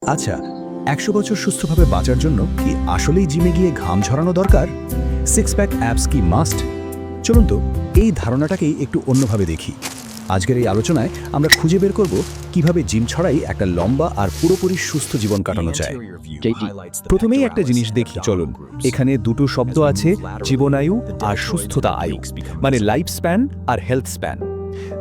আচ্ছা, ১০০ বছর সুস্থভাবে বাঁচার জন্য কি আসলেই জিমে গিয়ে ঘাম ঝরানো দরকার? সিক্স প্যাক অ্যাপস কি মাস্ট? চলুন তো এই ধারণাটাকেই একটু অন্যভাবে দেখি। আজকের এই আলোচনায় আমরা খুঁজে বের করব কিভাবে জিম ছাড়াই একটা লম্বা আর পুরোপুরি সুস্থ জীবন কাটানো যায়। প্রথমেই একটা জিনিস দেখি চলুন। এখানে দুটো শব্দ আছে, জীবনায়ু আর সুস্থতা আয়ু, মানে লাইফ স্প্যান আর হেলথ স্প্যান।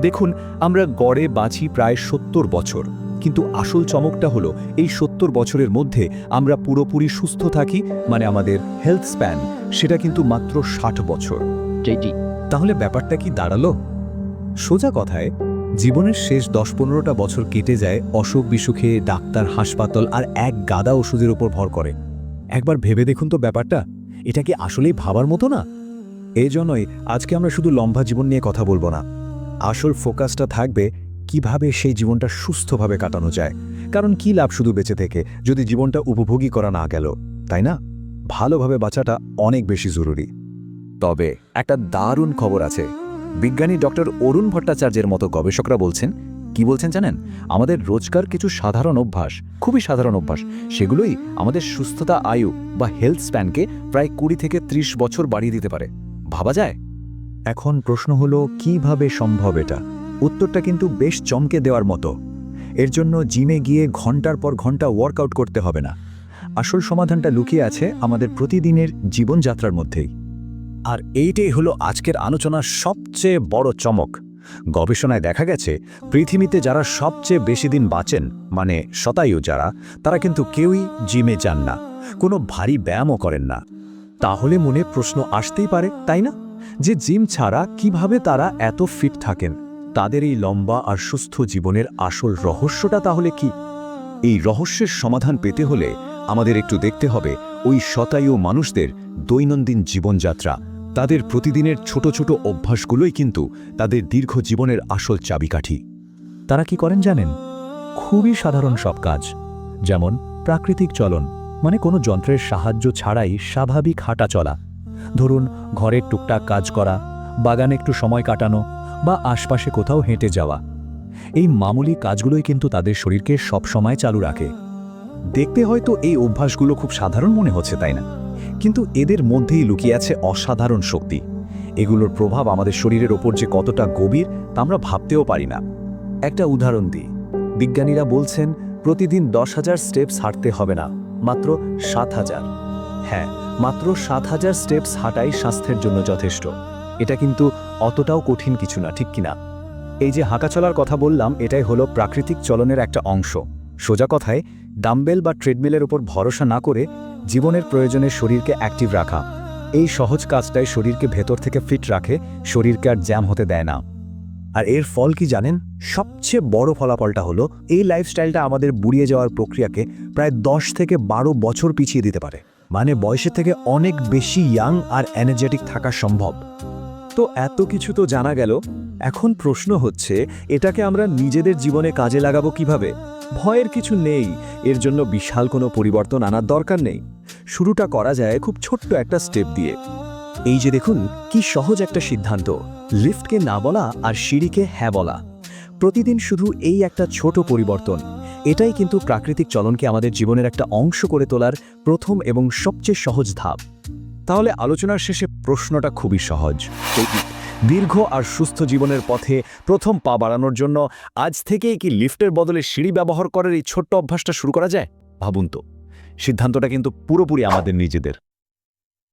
দেখুন, আমরা গড়ে বাঁচি প্রায় ৭০ বছর, কিন্তু আসল চমকটা হলো এই ৭০ বছরের মধ্যে আমরা পুরোপুরি সুস্থ থাকি, মানে আমাদের হেলথ স্প্যান সেটা কিন্তু মাত্র ৬০ বছর। তাহলে ব্যাপারটা কি দাঁড়ালো? সোজা কথায়, জীবনের শেষ ১০-১৫টা বছর কেটে যায় অসুখ বিসুখে, ডাক্তার, হাসপাতাল আর এক গাদা ওষুধের উপর ভর করে। একবার ভেবে দেখুন তো ব্যাপারটা, এটা কি আসলেই ভাবার মতো না? এই জন্যই আজকে আমরা শুধু লম্বা জীবন নিয়ে কথা বলবো না। আসল ফোকাসটা থাকবে কিভাবে সেই জীবনটা সুস্থভাবে কাটানো যায়। কারণ কি লাভ শুধু বেঁচে থেকে যদি জীবনটা উপভোগী করা না গেল, তাই না? ভালোভাবে বাঁচাটা অনেক বেশি জরুরি। তবে একটা দারুণ খবর আছে। বিজ্ঞানী ডক্টর অরুণ ভট্টাচার্যের মতো গবেষকরা বলছেন, কি বলছেন জানেন? আমাদের রোজকার কিছু সাধারণ অভ্যাস, খুবই সাধারণ অভ্যাস, সেগুলোই আমাদের সুস্থতা আয়ু বা হেলথ স্প্যানকে প্রায় ২০ থেকে ৩০ বছর বাড়িয়ে দিতে পারে। ভাবা যায়? এখন প্রশ্ন হলো, কিভাবে সম্ভব এটা? উত্তরটা কিন্তু বেশ চমকে দেওয়ার মতো। এর জন্য জিমে গিয়ে ঘন্টার পর ঘন্টা ওয়ার্কআউট করতে হবে না। আসল সমাধানটা লুকিয়ে আছে আমাদের প্রতিদিনের জীবনযাত্রার মধ্যেই। আর এইটাই হলো আজকের আলোচনার সবচেয়ে বড় চমক। গবেষণায় দেখা গেছে, পৃথিবীতে যারা সবচেয়ে বেশি দিন বাঁচেন, মানে শতায়ু যারা, তারা কিন্তু কেউই জিমে যান না, কোনো ভারী ব্যায়ামও করেন না। তাহলে মনে প্রশ্ন আসতেই পারে, তাই না, যে জিম ছাড়া কিভাবে তারা এত ফিট থাকেন? তাদের এই লম্বা আর সুস্থ জীবনের আসল রহস্যটা তাহলে কি? এই রহস্যের সমাধান পেতে হলে আমাদের একটু দেখতে হবে ওই শতায়ু মানুষদের দৈনন্দিন জীবনযাত্রা। তাদের প্রতিদিনের ছোট ছোট অভ্যাসগুলোই কিন্তু তাদের দীর্ঘ জীবনের আসল চাবিকাঠি। তারা কি করেন জানেন? খুবই সাধারণ সব কাজ, যেমন প্রাকৃতিক চলন, মানে কোনো যন্ত্রের সাহায্য ছাড়াই স্বাভাবিক হাঁটা চলা। ধরুন, ঘরের টুকটাক কাজ করা, বাগানে একটু সময় কাটানো, বা আশপাশে কোথাও হেঁটে যাওয়া। এই মামুলি কাজগুলোই কিন্তু তাদের শরীরকে সবসময় চালু রাখে। দেখতে হয়তো এই অভ্যাসগুলো খুব সাধারণ মনে হচ্ছে, তাই না? কিন্তু এদের মধ্যেই লুকিয়ে আছে অসাধারণ শক্তি। এগুলোর প্রভাব আমাদের শরীরের ওপর যে কতটা গভীর তা আমরা ভাবতেও পারি না। একটা উদাহরণ দিই। বিজ্ঞানীরা বলছেন প্রতিদিন ১০,০০০ স্টেপস হাঁটতে হবে না, মাত্র ৭,০০০। হ্যাঁ, মাত্র ৭,০০০ স্টেপস হাঁটাই স্বাস্থ্যের জন্য যথেষ্ট। এটা কিন্তু অতটাও কঠিন কিছু না, ঠিক কিনা? এই যে হাঁটা চলার কথা বললাম, এটাই হলো প্রাকৃতিক চলনের একটা অংশ। সোজা কথায়, ডাম্বেল বা ট্রেডমিলের উপর ভরসা না করে জীবনের প্রয়োজনে শরীরকে অ্যাক্টিভ রাখা। এই সহজ কাজটাই শরীরকে ভেতর থেকে ফিট রাখে, শরীরকে আর জ্যাম হতে দেয় না। আর এর ফল কি জানেন? সবচেয়ে বড় ফলাফলটা হলো এই লাইফস্টাইলটা আমাদের বুড়িয়ে যাওয়ার প্রক্রিয়াকে প্রায় ১০ থেকে ১২ বছর পিছিয়ে দিতে পারে। মানে বয়সের থেকে অনেক বেশি ইয়াং আর এনার্জেটিক থাকা সম্ভব। তো এত কিছু তো জানা গেল, এখন প্রশ্ন হচ্ছে, এটাকে আমরা নিজেদের জীবনে কাজে লাগাবো কিভাবে? ভয়ের কিছু নেই, এর জন্য বিশাল কোনো পরিবর্তন আনার দরকার নেই। শুরুটা করা যায় খুব ছোট্ট একটা স্টেপ দিয়ে। এই যে দেখুন, কি সহজ একটা সিদ্ধান্ত, লিফটকে না বলা আর সিঁড়িকে হ্যাঁ বলা। প্রতিদিন শুধু এই একটা ছোট পরিবর্তন, এটাই কিন্তু প্রাকৃতিক চলনকে আমাদের জীবনের একটা অংশ করে তোলার প্রথম এবং সবচেয়ে সহজ ধাপ। তাহলে আলোচনার শেষে প্রশ্নটা খুবই সহজ। দীর্ঘ আর সুস্থ জীবনের পথে প্রথম পা বাড়ানোর জন্য আজ থেকেই কি লিফটের বদলে সিঁড়ি ব্যবহার করার এই ছোট্ট অভ্যাসটা শুরু করা যায়? ভাবুন তো, সিদ্ধান্তটা কিন্তু পুরোপুরি আমাদের নিজেদের।